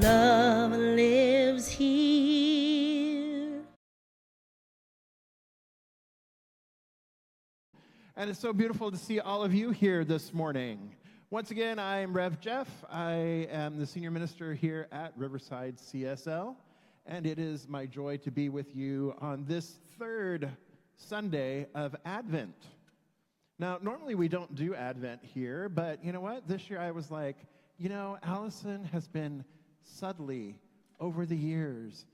Love lives here. And it's so beautiful to see all of you here this morning. Once again, I'm Rev Jeff. I am the senior minister here at Riverside CSL, and it is my joy to be with you on this third Sunday of Advent. Now, normally we don't do Advent here, but you know what? This year I was like, Allison has been subtly over the years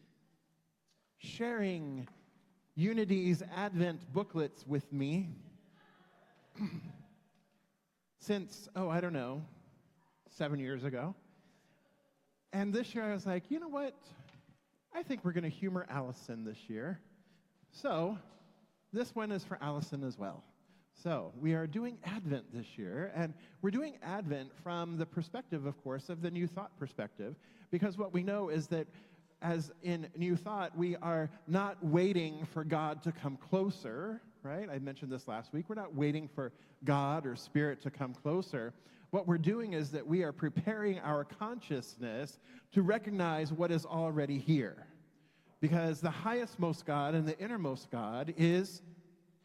sharing Unity's Advent booklets with me since, 7 years ago. And this year I was like, you know what? I think we're going to humor Allison this year. So this one is for Allison as well. So we are doing Advent this year, and we're doing Advent from the perspective, of course, of the New Thought perspective, because what we know is that as in New Thought, we are not waiting for God to come closer, right? I mentioned this last week. We're not waiting for God or Spirit to come closer. What we're doing is that we are preparing our consciousness to recognize what is already here, because the highest most God and the innermost God is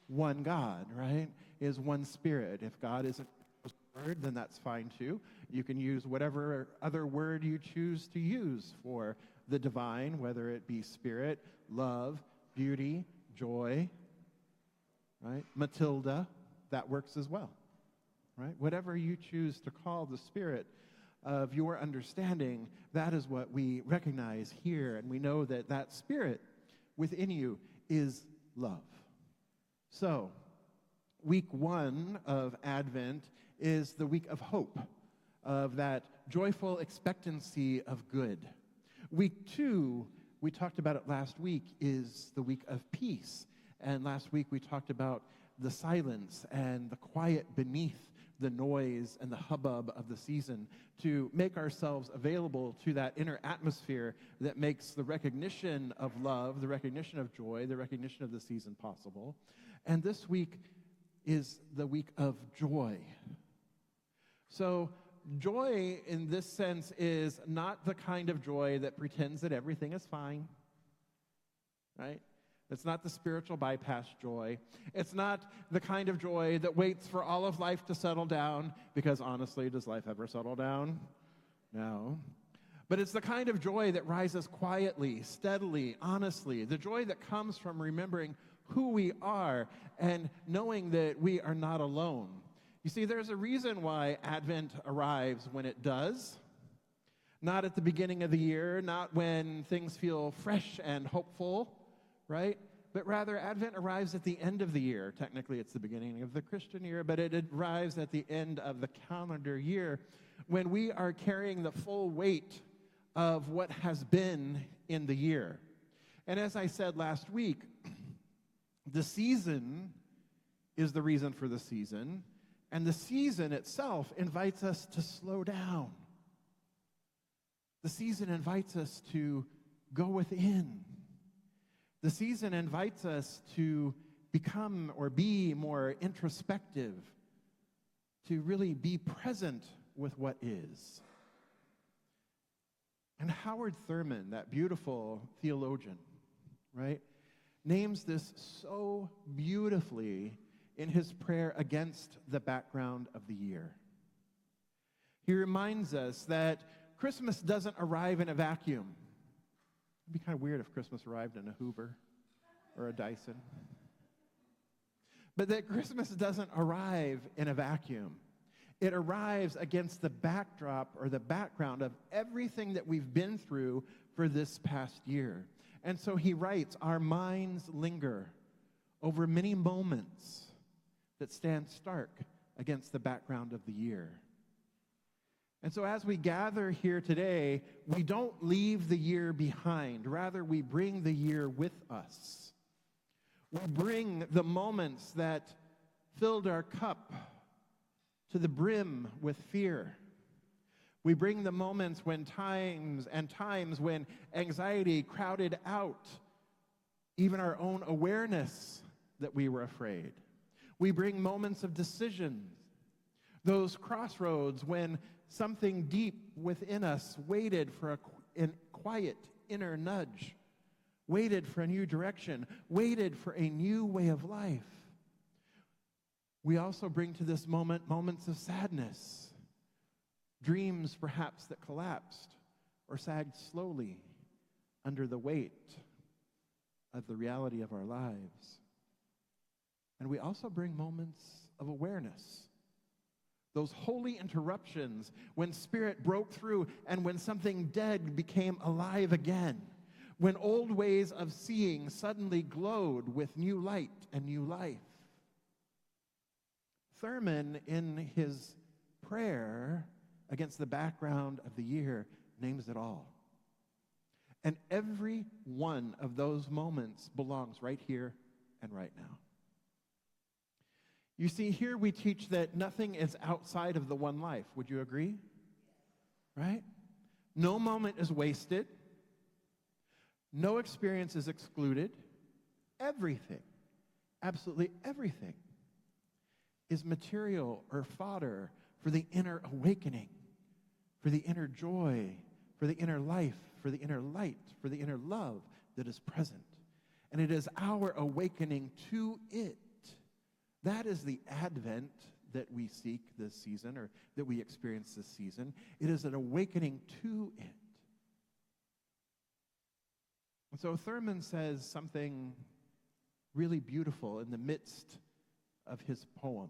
one God, right? Is one Spirit. If God isn't a word, then that's fine too. You can use whatever other word you choose to use for the divine, whether it be Spirit, love, beauty, joy, right? Matilda, that works as well, right? Whatever you choose to call the Spirit of your understanding, that is what we recognize here, and we know that that Spirit within you is love. So, week 1 of Advent is the week of hope, of that joyful expectancy of good. Week 2, we talked about it last week, is the week of peace. And last week we talked about the silence and the quiet beneath the noise and the hubbub of the season, to make ourselves available to that inner atmosphere that makes the recognition of love, the recognition of joy, the recognition of the season possible. And this week is the week of joy. So joy in this sense is not the kind of joy that pretends that everything is fine, right? It's not the spiritual bypass joy. It's not the kind of joy that waits for all of life to settle down, because honestly, does life ever settle down? No. But it's the kind of joy that rises quietly, steadily, honestly, the joy that comes from remembering who we are and knowing that we are not alone. You see, there's a reason why Advent arrives when it does. Not at the beginning of the year, not when things feel fresh and hopeful, right? But rather, Advent arrives at the end of the year. Technically, it's the beginning of the Christian year, but it arrives at the end of the calendar year, when we are carrying the full weight of what has been in the year. And as I said last week, the season is the reason for the season, and the season itself invites us to slow down. The season invites us to go within. The season invites us to become or be more introspective, to really be present with what is. And Howard Thurman, that beautiful theologian, right, names this so beautifully in his prayer against the background of the year. He reminds us that Christmas doesn't arrive in a vacuum. It'd be kind of weird if Christmas arrived in a Hoover or a Dyson. But that Christmas doesn't arrive in a vacuum. It arrives against the backdrop or the background of everything that we've been through for this past year. And so he writes, our minds linger over many moments that stand stark against the background of the year. And so as we gather here today, we don't leave the year behind. Rather, we bring the year with us. We bring the moments that filled our cup to the brim with fear. We bring the moments when times when anxiety crowded out even our own awareness that we were afraid. We bring moments of decisions, those crossroads when something deep within us waited for quiet inner nudge, waited for a new direction, waited for a new way of life. We also bring to this moment moments of sadness, dreams perhaps that collapsed or sagged slowly under the weight of the reality of our lives. And we also bring moments of awareness, those holy interruptions when spirit broke through and when something dead became alive again, when old ways of seeing suddenly glowed with new light and new life. Thurman, in his prayer against the background of the year, names it all. And every one of those moments belongs right here and right now. You see, here we teach that nothing is outside of the one life. Would you agree? Right? No moment is wasted. No experience is excluded. Everything, absolutely everything, is material or fodder for the inner awakening, for the inner joy, for the inner life, for the inner light, for the inner love that is present. And it is our awakening to it. That is the Advent that we seek this season, or that we experience this season. It is an awakening to it. And so Thurman says something really beautiful in the midst of his poem.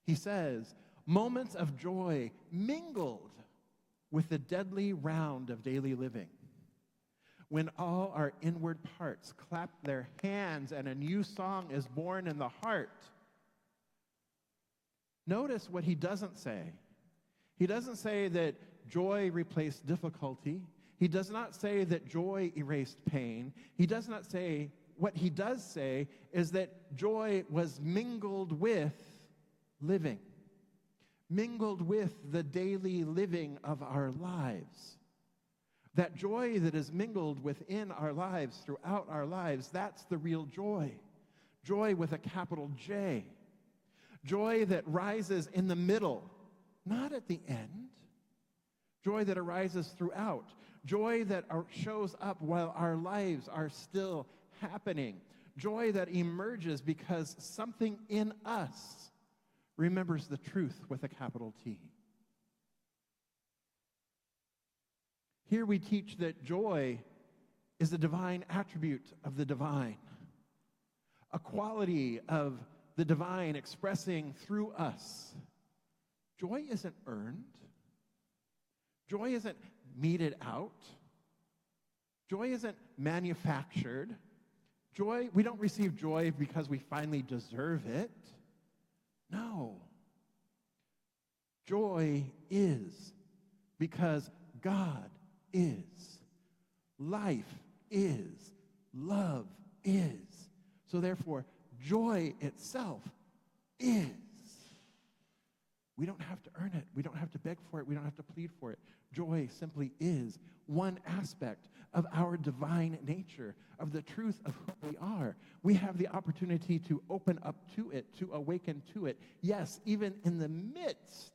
He says, moments of joy mingled with the deadly round of daily living, when all our inward parts clap their hands and a new song is born in the heart. Notice what he doesn't say. He doesn't say that joy replaced difficulty. He does not say that joy erased pain. He does not say, what he does say is that joy was mingled with living, mingled with the daily living of our lives. That joy that is mingled within our lives, throughout our lives, that's the real joy. Joy with a capital J. Joy that rises in the middle, not at the end. Joy that arises throughout. Joy that shows up while our lives are still happening. Joy that emerges because something in us remembers the truth with a capital T. Here we teach that joy is a divine attribute of the divine, a quality of the divine expressing through us. Joy isn't earned. Joy isn't meted out. Joy isn't manufactured. Joy, we don't receive joy because we finally deserve it. No. Joy is because God is. Life is. Love is. So therefore, joy itself is. We don't have to earn it. We don't have to beg for it. We don't have to plead for it. Joy simply is one aspect of our divine nature, of the truth of who we are. We have the opportunity to open up to it, to awaken to it. Yes, even in the midst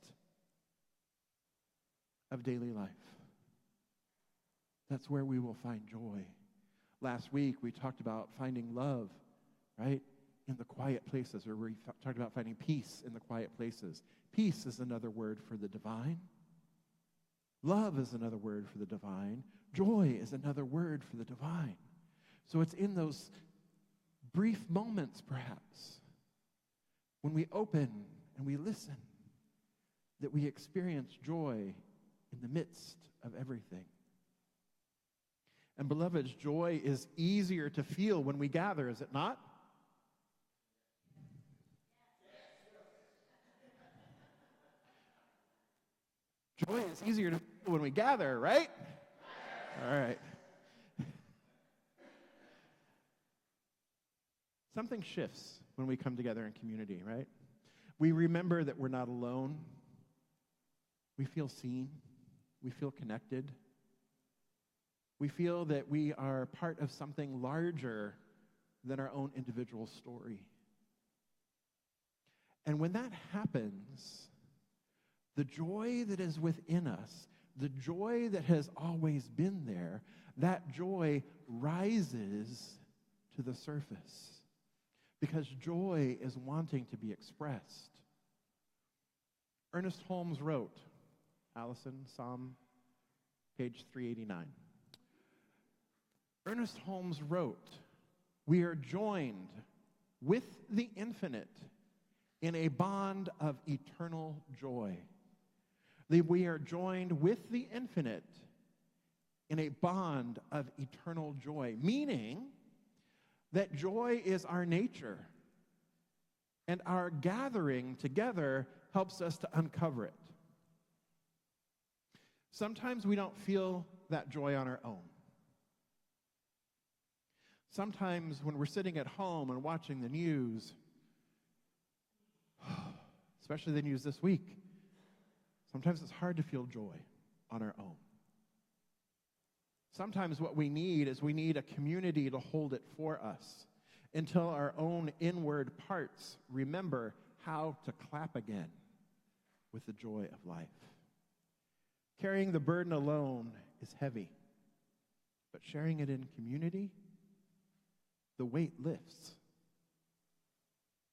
of daily life. That's where we will find joy. Last week, we talked about finding love, right, in the quiet places, or we talked about finding peace in the quiet places. Peace is another word for the divine. Love is another word for the divine. Joy is another word for the divine. So it's in those brief moments, perhaps, when we open and we listen, that we experience joy in the midst of everything. And beloveds, joy is easier to feel when we gather, is it not? Joy is easier to feel when we gather, right? All right. Something shifts when we come together in community, right? We remember that we're not alone. We feel seen. We feel connected. We feel that we are part of something larger than our own individual story. And when that happens, the joy that is within us the joy that has always been there, that joy rises to the surface because joy is wanting to be expressed. Ernest Holmes wrote, Allison, Psalm, page 389. Ernest Holmes wrote, "We are joined with the infinite in a bond of eternal joy." We are joined with the infinite in a bond of eternal joy, meaning that joy is our nature, and our gathering together helps us to uncover it. Sometimes we don't feel that joy on our own. Sometimes when we're sitting at home and watching the news, especially the news this week, sometimes it's hard to feel joy on our own. Sometimes what we need is we need a community to hold it for us until our own inward parts remember how to clap again with the joy of life. Carrying the burden alone is heavy, but sharing it in community, the weight lifts.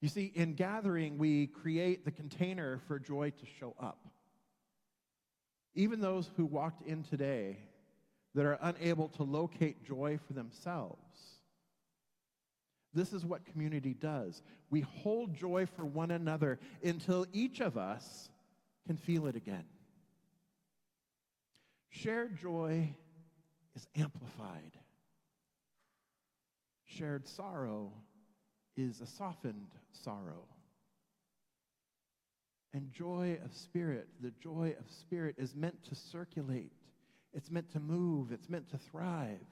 You see, in gathering, we create the container for joy to show up. Even those who walked in today that are unable to locate joy for themselves, this is what community does. We hold joy for one another until each of us can feel it again. Shared joy is amplified. Shared sorrow is a softened sorrow. And joy of spirit, the joy of spirit is meant to circulate. It's meant to move. It's meant to thrive.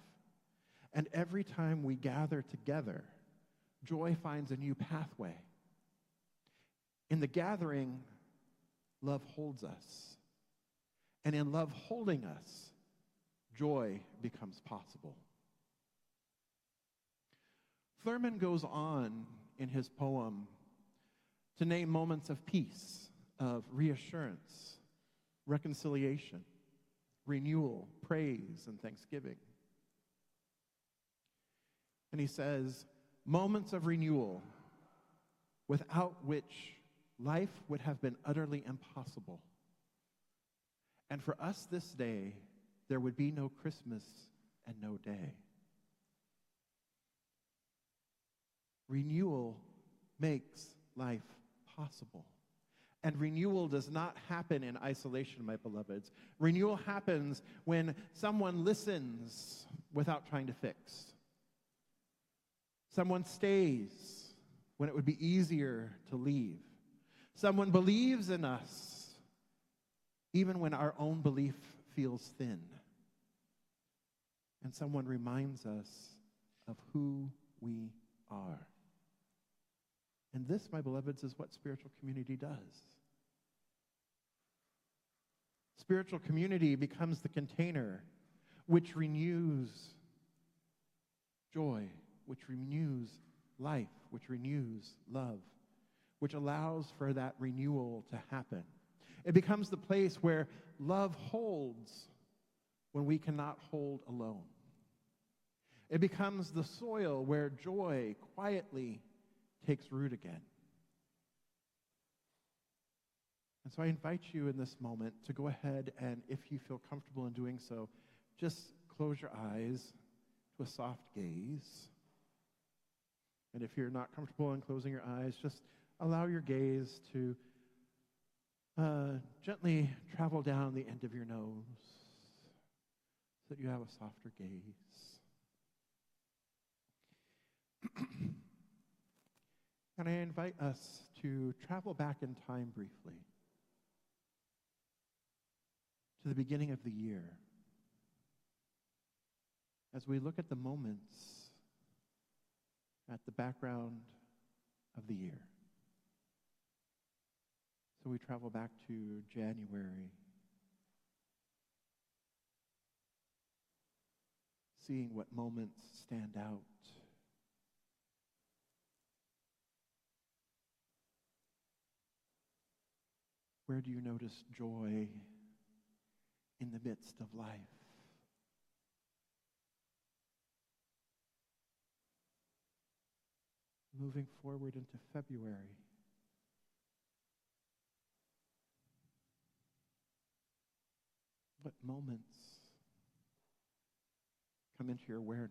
And every time we gather together, joy finds a new pathway. In the gathering, love holds us. And in love holding us, joy becomes possible. Thurman goes on in his poem to name moments of peace, of reassurance, reconciliation, renewal, praise, and thanksgiving. And he says, moments of renewal without which life would have been utterly impossible. And for us this day, there would be no Christmas and no day. Renewal makes life possible. And renewal does not happen in isolation, my beloveds. Renewal happens when someone listens without trying to fix. Someone stays when it would be easier to leave. Someone believes in us even when our own belief feels thin. And someone reminds us of who we are. And this, my beloveds, is what spiritual community does. Spiritual community becomes the container which renews joy, which renews life, which renews love, which allows for that renewal to happen. It becomes the place where love holds when we cannot hold alone. It becomes the soil where joy quietly takes root again. And so I invite you in this moment to go ahead and, if you feel comfortable in doing so, just close your eyes to a soft gaze. And if you're not comfortable in closing your eyes, just allow your gaze to gently travel down the end of your nose so that you have a softer gaze. And I invite us to travel back in time briefly to the beginning of the year as we look at the moments at the background of the year. So we travel back to January, seeing what moments stand out. Where do you notice joy in the midst of life. Moving forward into February, what moments come into your awareness?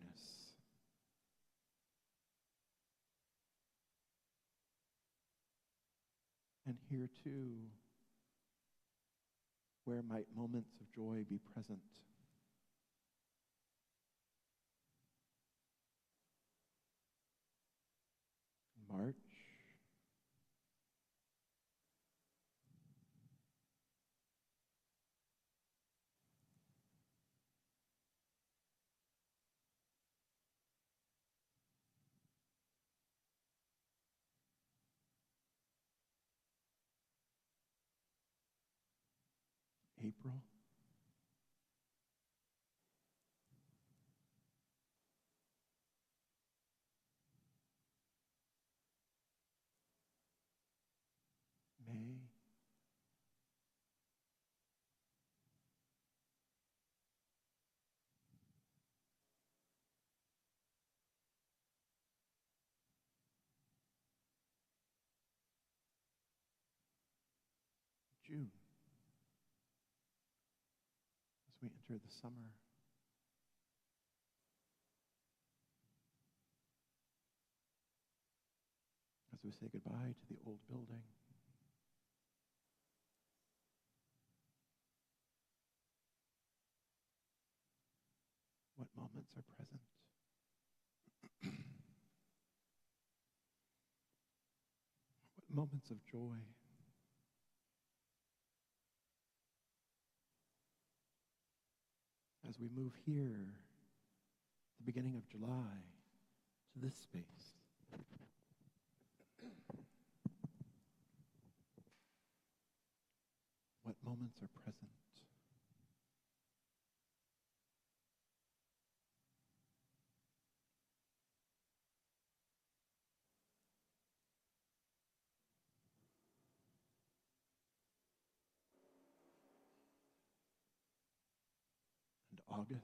And here too, where might moments of joy be present? March, April, May, June, as we enter the summer. As we say goodbye to the old building. What moments are present? What moments of joy? As we move here, the beginning of July, to this space. What moments are present? And August.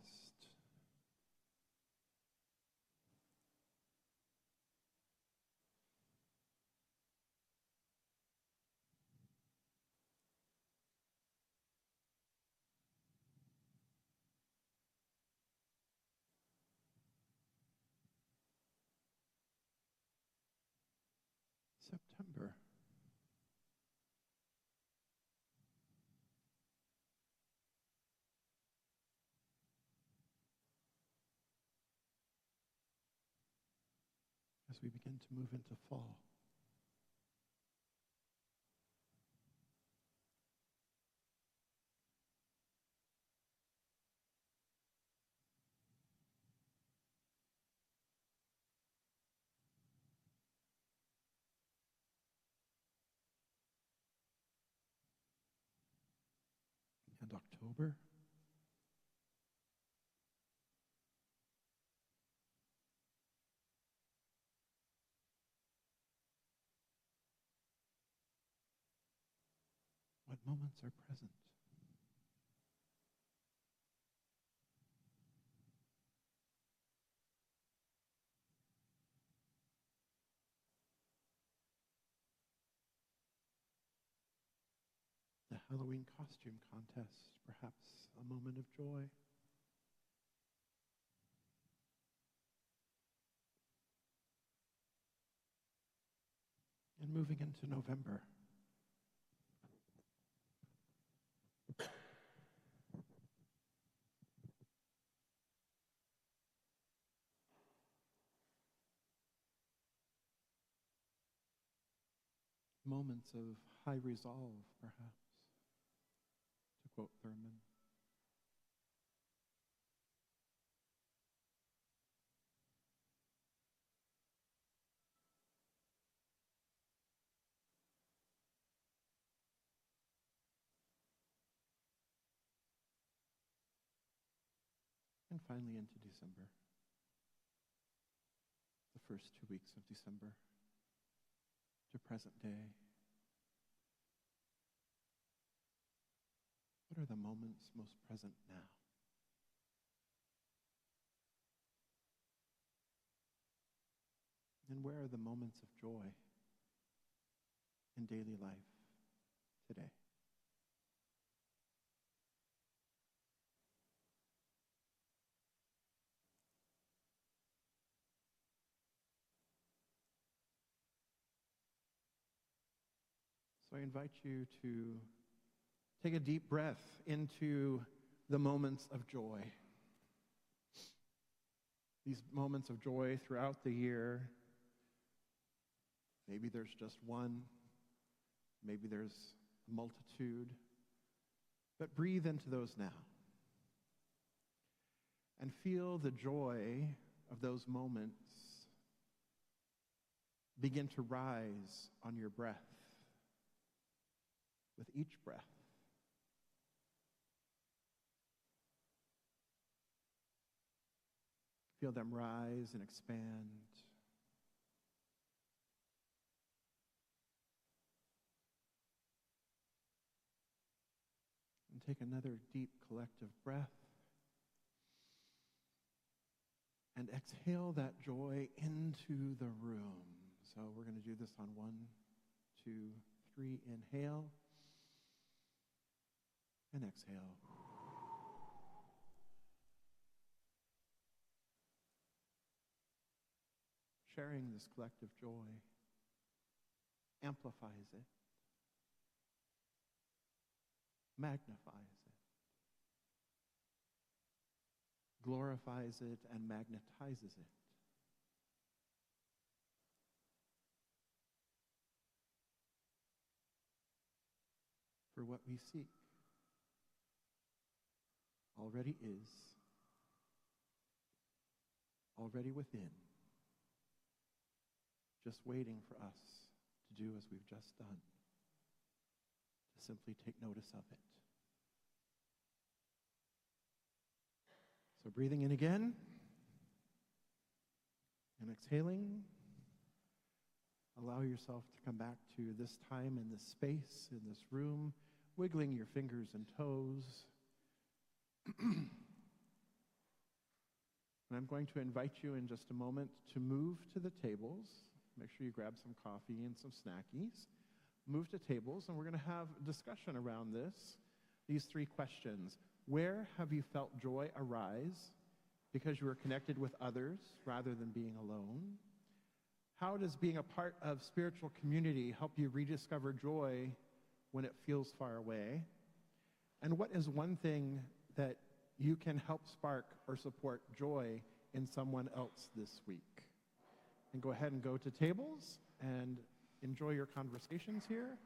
September. As we begin to move into fall. And October. What moments are present? The Halloween costume contest, perhaps a moment of joy. And moving into November. Moments of high resolve, perhaps, to quote Thurman. And finally into December. The first 2 weeks of December to present day. What are the moments most present now? And where are the moments of joy in daily life today? So I invite you to take a deep breath into the moments of joy. These moments of joy throughout the year. Maybe there's just one. Maybe there's a multitude. But breathe into those now. And feel the joy of those moments begin to rise on your breath with each breath. Feel them rise and expand. And take another deep collective breath. And exhale that joy into the room. So we're going to do this on 1, 2, 3. Inhale. And exhale. Sharing this collective joy amplifies it, magnifies it, glorifies it, and magnetizes it. For what we seek already is, already within, just waiting for us to do as we've just done, to simply take notice of it. So breathing in again, and exhaling, allow yourself to come back to this time in this space, in this room, wiggling your fingers and toes. And I'm going to invite you in just a moment to move to the tables. Make sure you grab some coffee and some snackies. Move to tables, and we're going to have a discussion around this. These 3 questions. Where have you felt joy arise because you were connected with others rather than being alone? How does being a part of spiritual community help you rediscover joy when it feels far away? And what is one thing that you can help spark or support joy in someone else this week? And go ahead and go to tables and enjoy your conversations here.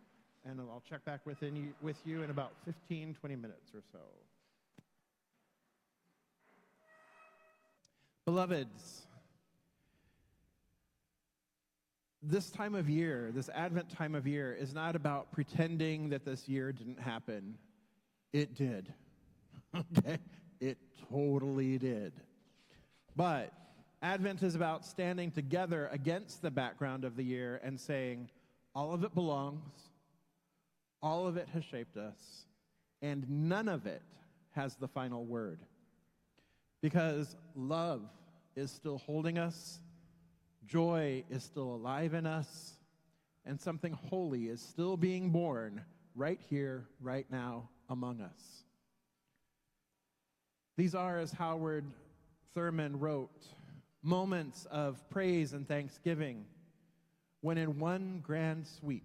And I'll check back with you in about 15, 20 minutes or so. Beloveds, this time of year, this Advent time of year, is not about pretending that this year didn't happen. It did. Okay? It totally did. But Advent is about standing together against the background of the year and saying, all of it belongs, all of it has shaped us, and none of it has the final word. Because love is still holding us, joy is still alive in us, and something holy is still being born right here, right now, among us. These are, as Howard Thurman wrote, moments of praise and thanksgiving, when in one grand sweep,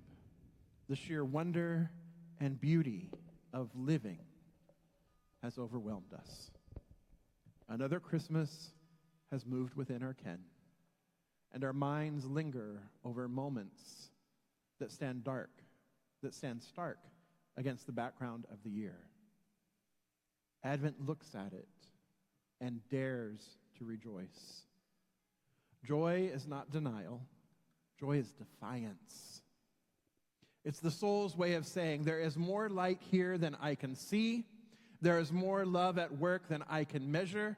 the sheer wonder and beauty of living has overwhelmed us. Another Christmas has moved within our ken, and our minds linger over moments that stand stark against the background of the year. Advent looks at it and dares to rejoice. Joy is not denial. Joy is defiance. It's the soul's way of saying, there is more light here than I can see. There is more love at work than I can measure.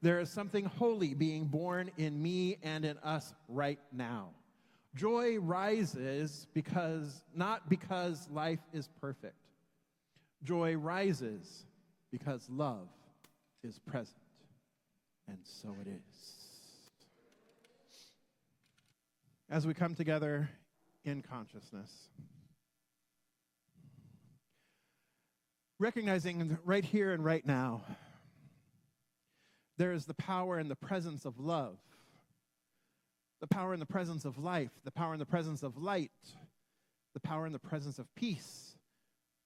There is something holy being born in me and in us right now. Joy rises not because life is perfect. Joy rises because love is present. And so it is. As we come together in consciousness, recognizing right here and right now, there is the power and the presence of love, the power and the presence of life, the power and the presence of light, the power and the presence of peace,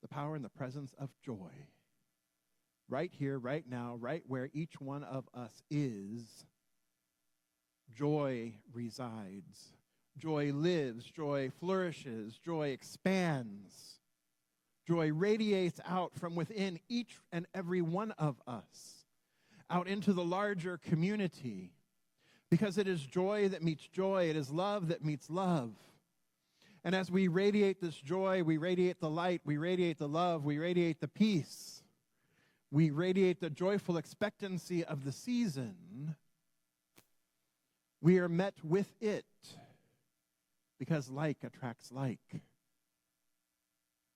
the power and the presence of joy. Right here, right now, right where each one of us is, joy resides. Joy lives, joy flourishes, joy expands. Joy radiates out from within each and every one of us, out into the larger community, because it is joy that meets joy, it is love that meets love. And as we radiate this joy, we radiate the light, we radiate the love, we radiate the peace, we radiate the joyful expectancy of the season, we are met with it, because like attracts like.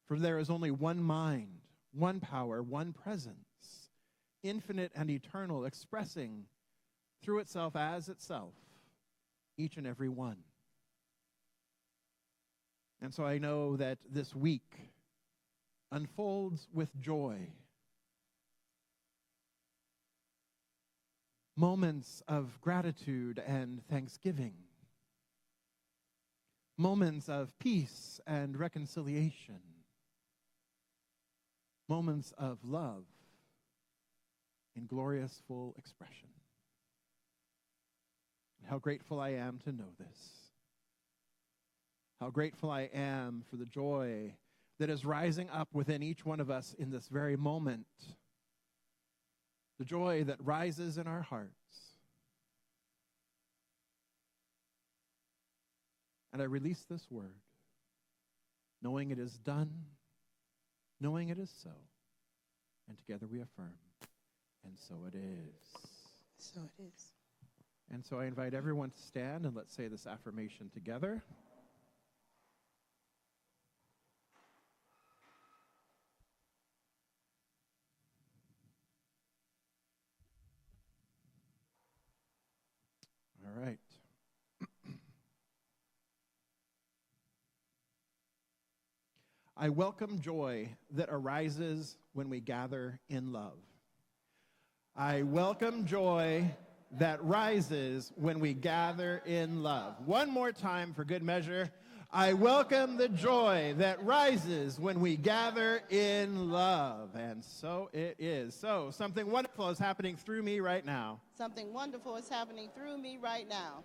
For there is only one mind, one power, one presence, infinite and eternal, expressing through itself as itself, each and every one. And so I know that this week unfolds with joy. Moments of gratitude and thanksgiving. Moments of peace and reconciliation. Moments of love in glorious full expression. And how grateful I am to know this. How grateful I am for the joy that is rising up within each one of us in this very moment. The joy that rises in our hearts. And I release this word, knowing it is done, knowing it is so, and together we affirm, and so it is. So it is. And so I invite everyone to stand and let's say this affirmation together. All right. I welcome joy that arises when we gather in love. I welcome joy that rises when we gather in love. One more time for good measure. I welcome the joy that rises when we gather in love. And so it is. So something wonderful is happening through me right now. Something wonderful is happening through me right now.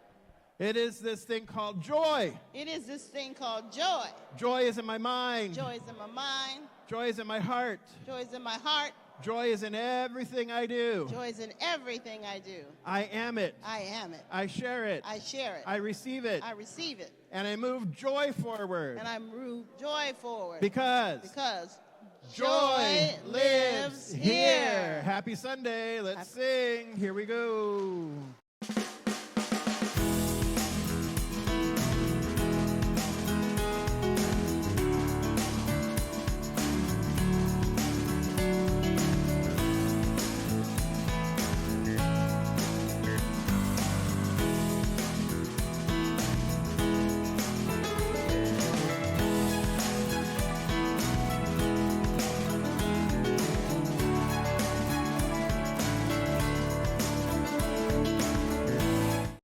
It is this thing called joy. It is this thing called joy. Joy is in my mind. Joy is in my mind. Joy is in my heart. Joy is in my heart. Joy is in everything I do. Joy is in everything I do. I am it. I am it. I share it. I share it. I receive it. I receive it. And I move joy forward. And I move joy forward. Because joy lives here. Happy Sunday. Let's sing. Here we go.